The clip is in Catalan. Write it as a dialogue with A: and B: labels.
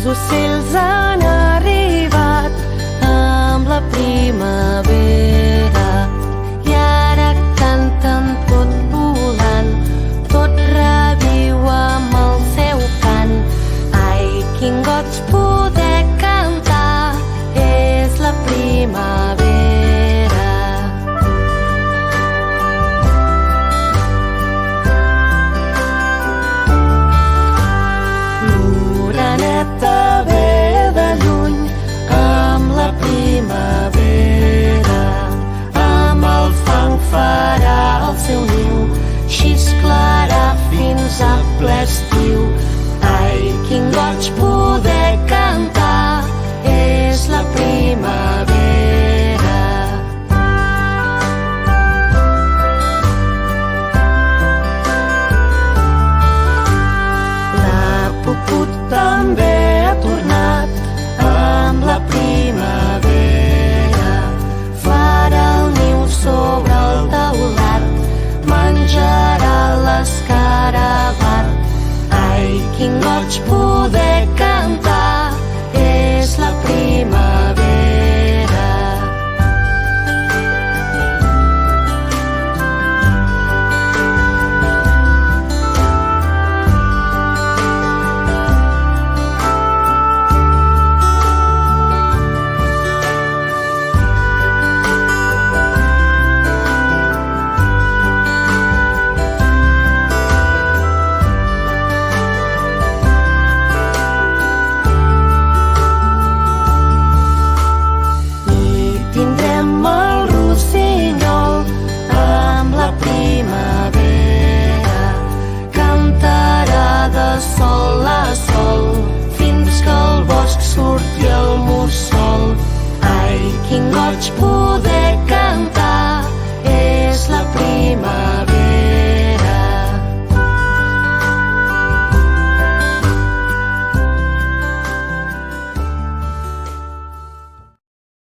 A: Els ocells han arribat amb la primavera i ara canten tot volant, tot reviu amb el seu cant. Ai, quin goig poder cantar, és la primavera. L'oreneta ve de lluny amb la primavera, amb el fang farà el seu niu, xisclarà fins a ple estiu. Ai, quin goig poder cantar, és la primavera. La puput també ha tornat amb la primavera, farà el niu sobre el teulat, menjarà l'escarabat. Ai, quin goig poder cantar, és la primavera. Sol a sol, fins que el bosc surti el mussol. Ai, quin goig poder